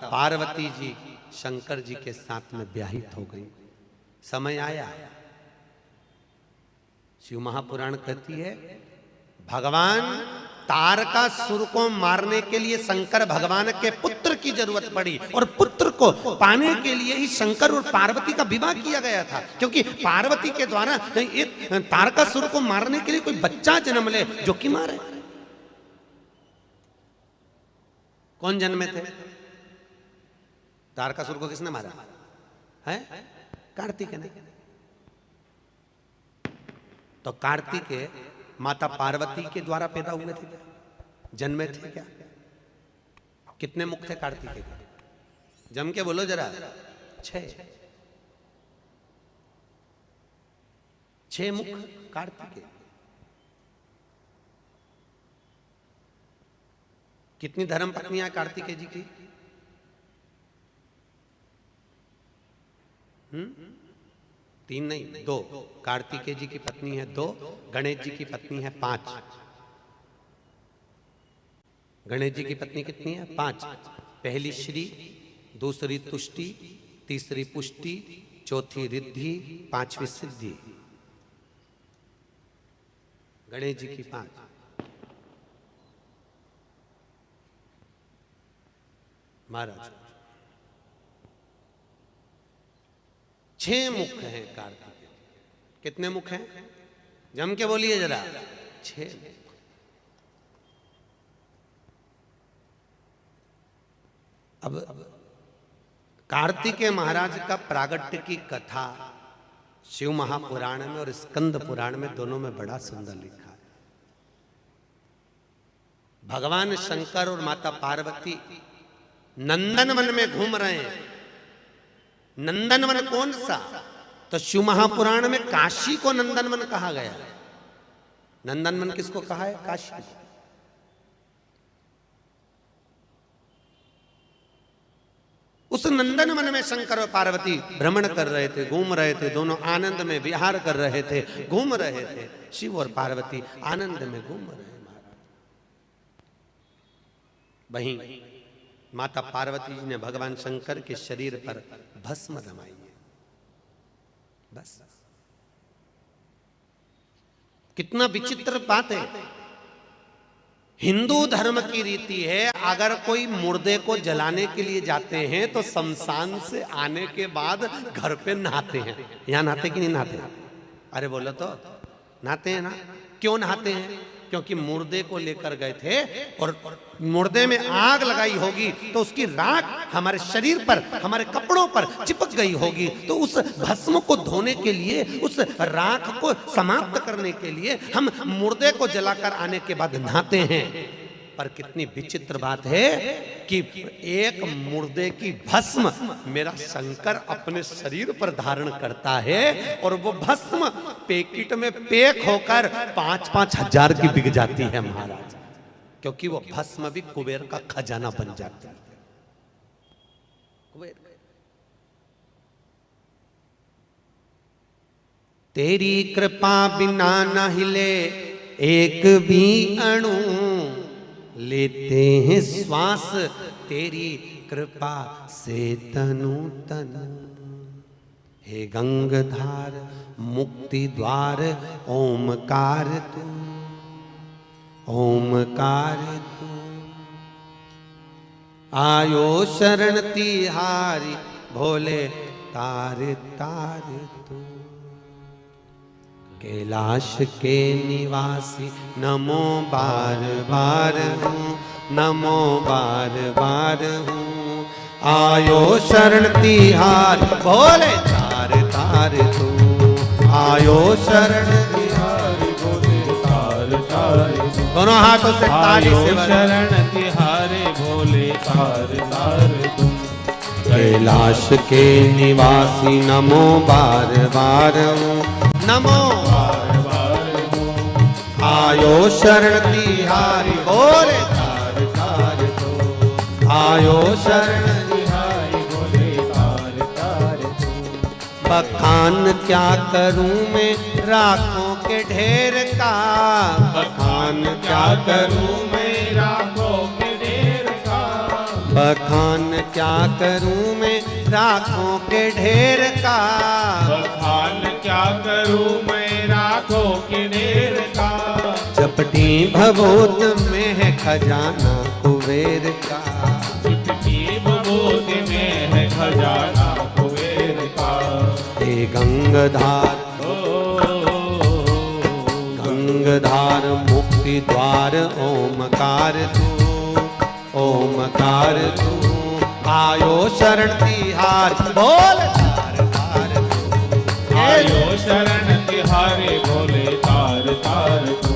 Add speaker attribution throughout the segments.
Speaker 1: पार्वती जी शंकर जी के साथ में ब्याहित हो गई। समय आया, शिव महापुराण कहती है भगवान तारकासुर को मारने के लिए शंकर भगवान के पुत्र की जरूरत पड़ी, और पुत्र को पाने के लिए ही शंकर और पार्वती का विवाह किया गया था, क्योंकि पार्वती के द्वारा एक तारकासुर को मारने के लिए कोई बच्चा जन्म ले जो कि मारे। कौन जन्मे थे? तारकासुर को किसने मारा है? कार्तिकेय ने। तो कार्तिकेय माता पार्वती के द्वारा पैदा हुए थे, जन्मे थे क्या? कितने मुख थे कार्तिकेय के? जम के बोलो जरा। 6 मुख कार्तिकेय। कितनी धर्म पत्नियां कार्तिकेय जी की? 3 नहीं 2। कार्तिकेय जी की पत्नी है 2, गणेश जी की पत्नी है 5। गणेश जी की पत्नी कितनी है? 5। पहली श्री, दूसरी तुष्टि, तीसरी पुष्टि, चौथी रिद्धि, 5वीं सिद्धि। गणेश जी की 5। महाराज 6 मुख हैं कार्तिकेय। कितने मुख हैं? जम के बोलिए जरा। 6 मुख। अब कार्तिकेय महाराज का प्रागट्य की कथा शिव महापुराण में और स्कंद पुराण में दोनों में बड़ा सुंदर लिखा है। भगवान शंकर और माता पार्वती नंदनवन में घूम रहे हैं। नंदनवन कौन सा? तो शिव महापुराण में काशी को नंदनवन कहा गया। नंदनवन किसको कहा है? काशी। उस नंदनवन में शंकर और पार्वती भ्रमण कर रहे थे, घूम रहे थे, दोनों आनंद में विहार कर रहे थे, घूम रहे थे। शिव और पार्वती आनंद में घूम रहे महाराज। वहीं माता पार्वती जी ने भगवान शंकर के शरीर पर भस्म रमाई है। बस कितना विचित्र बात है। हिंदू धर्म की रीति है, अगर कोई मुर्दे को जलाने के लिए जाते हैं तो शमशान से आने के बाद घर पे नहाते हैं। यहां नहाते कि नहीं नहाते? अरे बोलो तो, नहाते हैं ना। क्यों नहाते हैं? क्योंकि मुर्दे को लेकर गए थे और मुर्दे में आग लगाई होगी तो उसकी राख हमारे शरीर पर, हमारे कपड़ों पर चिपक गई होगी, तो उस भस्म को धोने के लिए, उस राख को समाप्त करने के लिए हम मुर्दे को जलाकर आने के बाद नहाते हैं। पर कितनी विचित्र बात है कि एक मुर्दे की भस्म मेरा शंकर अपने शरीर पर धारण करता है और वो भस्म पैकेट में पैक होकर 5-5 हजार की बिक जाती है महाराज, क्योंकि वो भस्म भी कुबेर का खजाना बन जाती है। कुबेर तेरी कृपा बिना न हिले एक भी अणु, लेते हैं श्वास तेरी कृपा से तनु तनु। हे गंगाधार मुक्ति द्वार ओमकार तू, ओमकार तू। आयो शरण तिहारी भोले तार तार तू। कैलाश के निवासी नमो बार बार हूँ, नमो बार बार हूँ। आयो शरण तिहार भोले तार तार तू। आयो शरण तिहार भोले तार तार तू। दोनों हाथों से ताली से शरण तिहारे भोले तार तार तू। कैलाश के निवासी नमो बार बार हूँ, नमो बार बार हूँ। आयो शरण तिहारी भोले तार तार तू। आयो शरण तिहारी भोले तार तार तू। बखान क्या करूं मैं राखों के ढेर का, बखान क्या करूं मैं राखों के ढेर का। बखान क्या करूं मैं राखों के ढेर का,
Speaker 2: बखान क्या करूं मैं राखों के ढेर का।
Speaker 1: चपटी भभूत में है खजाना कुबेर का,
Speaker 2: चुटकी भभूत में है खजाना कुबेर का।
Speaker 1: हे गंगधार गंगधार मुक्ति द्वार ओमकार तू, ओमकार तू आयो शरण तिहार बोल तार तार तू,
Speaker 2: आयो शरण तिहारे बोले तार तार तू।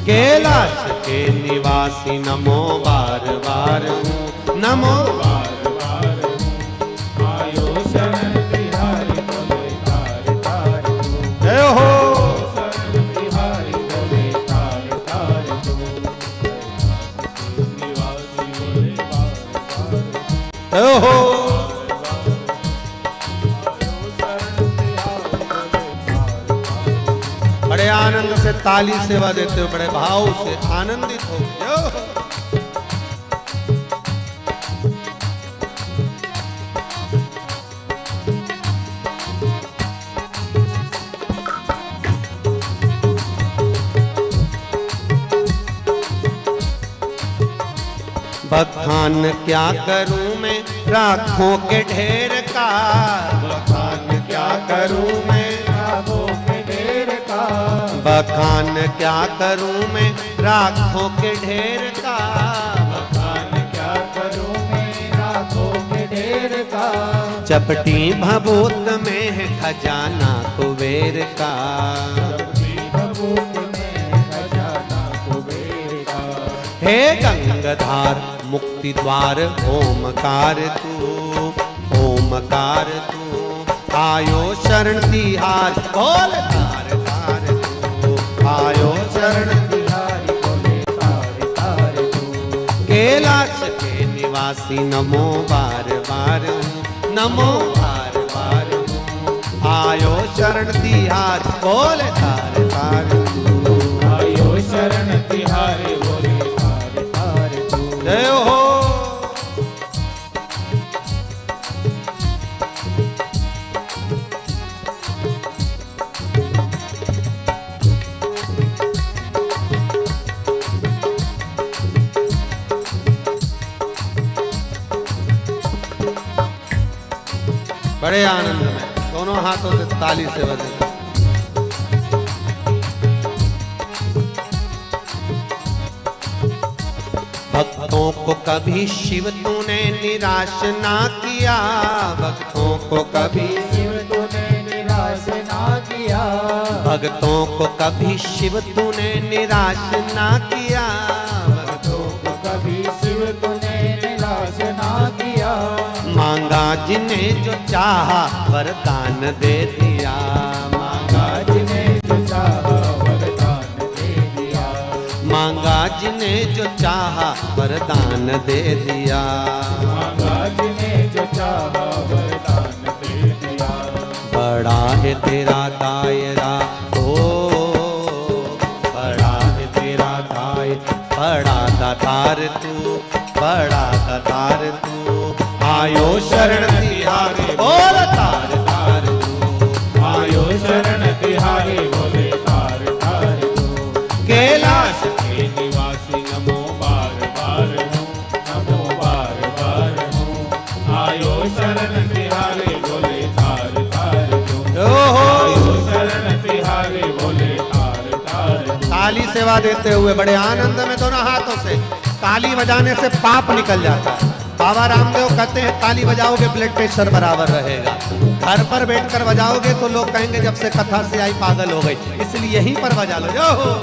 Speaker 1: कैलाश के निवासी नमो बार बार नमो
Speaker 2: बार बार आयो शरण तिहारे बोले तार तार तू।
Speaker 1: जय हो
Speaker 2: शरण तिहारे बोले तार तार तू। निवासी बोले बार बार
Speaker 1: जय हो। बड़े आनंद से ताली सेवा देते हो, बड़े भाव से आनंदित हो गए। बखान क्या करूं मैं राखों के ढेर का, बखान क्या करूं मैं राखों के ढेर का, बखान क्या करूं मैं राखों के ढेर का,
Speaker 2: बखान क्या करूं मैं राखों के ढेर का।
Speaker 1: चपटी भभूत में है खजाना कुबेर का,
Speaker 2: चपटी भभूत में है खजाना कुबेर का।
Speaker 1: हे गंगधार मुक्ति द्वार ओमकार तू, ओमकार तू आयो शरण तिहार बोल तार तार तू, आयो शरण
Speaker 2: तिहारी बोले तार तार तू।
Speaker 1: कैलाश के निवासी नमो बार बार नमो बार बार आयो शरण तिहार बोल तार तार तू,
Speaker 2: आयो शरण तिहारे बोले तार तार तू।
Speaker 1: जय हो। बड़े आनंद में दोनों हाथों से ताली से बजे। भक्तों को कभी शिव तूने निराश ना किया, भक्तों को कभी
Speaker 2: शिव तूने निराश ना किया।
Speaker 1: भक्तों को कभी शिव तूने निराश ना किया,
Speaker 2: भक्तों को कभी शिव तूने निराश ना किया।
Speaker 1: मांगा जिन्हें जो चाहा वरदान दे दिया, मांगा
Speaker 2: जिन्हें जो चाहा वरदान दे दिया।
Speaker 1: मांगा जिन्हें जो चाहा वरदान दे दिया,
Speaker 2: मांगा जिन्हें जो चाहा वरदान दे दिया।
Speaker 1: बड़ा है तेरा दायरा ओ, बड़ा है तेरा दायरा, बड़ा दातार तू, बड़ा दातार तू आयो शरण तिहारे बोल तार तार तू,
Speaker 2: आयो शरण तिहारे बोले तार तार तू।
Speaker 1: कैलाश
Speaker 2: के निवासी नमो बार बार हूँ, नमो बार बार हूँ। आयो शरण तिहारे बोले तार तार तू। आयो शरण तिहारे बोले तार तार तू।
Speaker 1: ताली सेवा देते हुए बड़े आनंद में दोनों हाथों से, ताली बजाने से पाप निकल जाता है। बाबा रामदेव कहते हैं ताली बजाओगे ब्लड प्रेशर बराबर रहेगा, घर पर बैठकर बजाओगे तो लोग कहेंगे जब से कथा से आई पागल हो गई, इसलिए यहीं पर बजा लो। जो हो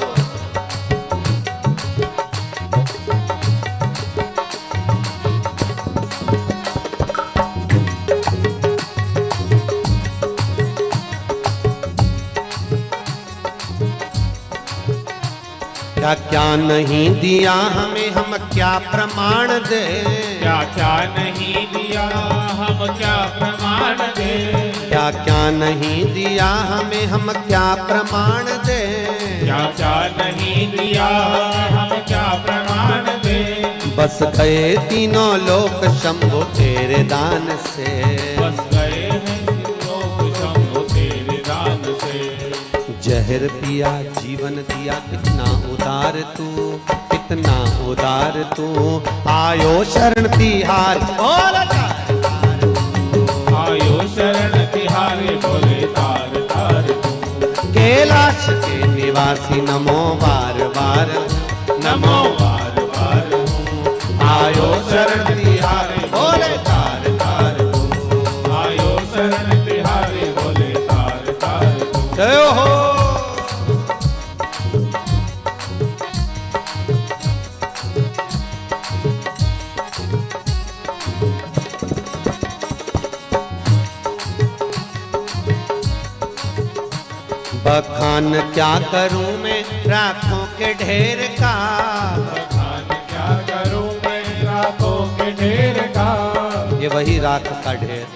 Speaker 1: क्या क्या नहीं दिया हमें, हम क्या प्रमाण दे,
Speaker 2: क्या क्या नहीं दिया हम क्या प्रमाण दे।
Speaker 1: क्या क्या नहीं दिया हमें, हम क्या प्रमाण दे।
Speaker 2: क्या क्या नहीं दिया हम क्या प्रमाण दे।
Speaker 1: बस गए तीनों लोक शंभु तेरे दान से।
Speaker 2: बस गए हैं लोग शंभु तेरे दान से।
Speaker 1: जहर पिया जीवन दिया कितना उदार तू, कितना उदार तू। आयो शरण तिहार
Speaker 2: आयो शरण तिहारे बोले तार तार तू।
Speaker 1: कैलाश के निवासी नमो बार बार,
Speaker 2: नमो बार बार
Speaker 1: आयो शरण तिहारे बोले तार तार तू।
Speaker 2: आयो शरण तिहारे बोले तार तार तू।
Speaker 1: जय हो। बखान क्या करूं मैं राखों के ढेर का।
Speaker 2: बखान क्या करूं मैं राखों के ढेर का।
Speaker 1: ये वही राख का ढेर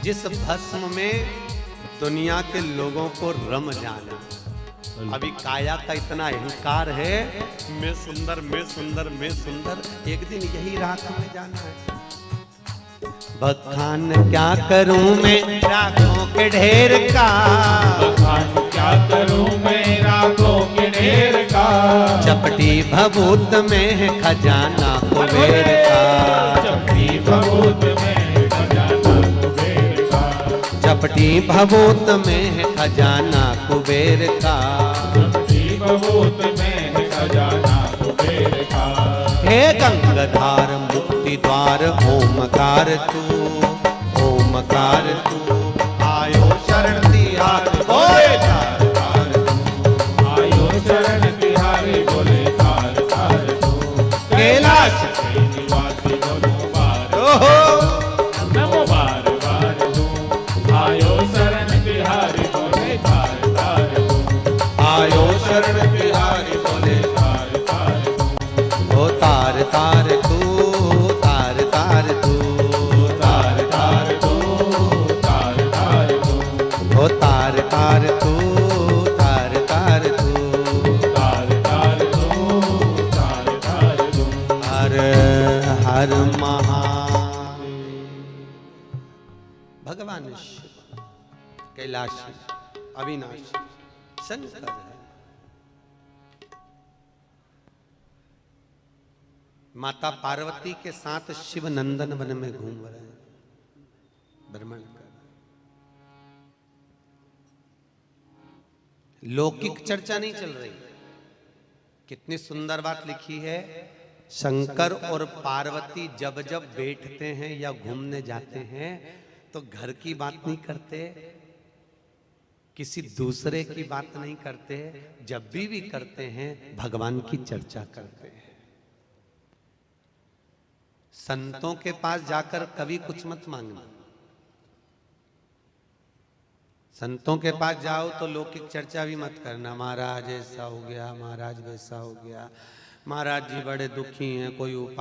Speaker 1: जिस भस्म में दुनिया के लोगों को रम जाना। अभी काया का इतना अहंकार है, मैं सुंदर मैं सुंदर मैं सुंदर, एक दिन यही राख में जाना है। बखान क्या करूं मैं राखों के ढेर का।
Speaker 2: बखान क्या करूं मैं राखों के ढेर का।
Speaker 1: चपटी भभूत में है खजाना कुबेर का।
Speaker 2: चपटी भभूत में है खजाना कुबेर का।
Speaker 1: चपटी भभूत में है खजाना कुबेर का।
Speaker 2: चपटी भभूत में है खजाना कुबेर का।
Speaker 1: हे गंगाधार मुक्ति द्वार ओमकार तू, ओमकार तू। आयो शरण तिहार बोले तार तार तू।
Speaker 2: आयो शरण तिहारे बोले तार तार तू।
Speaker 1: कैलाश
Speaker 2: के निवासी नमो बार
Speaker 1: ओहो।
Speaker 2: नमो बार बार तू। आयो शरण तिहारे बोले तार तार तू।
Speaker 1: आयो शरण तिहारी बोले
Speaker 2: तार तार तू।
Speaker 1: ओ तार तार तू, तार तार तू, तार तार तू,
Speaker 2: तार तार तू।
Speaker 1: ओ तार तार तू, तार तार तू।
Speaker 2: तार तार तू। तार तार तू।
Speaker 1: हर हर महादेव। भगवान शिव कैलाशी अविनाशी शंकर है। माता पार्वती के साथ शिव नंदन वन में घूम रहे हैं, भ्रमण कर। लौकिक चर्चा नहीं चल रही। कितनी सुंदर बात लिखी है। शंकर और पार्वती जब जब बैठते हैं या घूमने जाते हैं तो घर की बात नहीं करते, किसी दूसरे की बात नहीं करते। जब भी करते हैं भगवान की चर्चा करते हैं। संतों के पास जाकर कभी कुछ मत मांगना। संतों के पास जाओ तो लौकिक चर्चा भी मत करना। महाराज ऐसा हो गया, महाराज वैसा हो गया, महाराज जी बड़े दुखी हैं, कोई उपाय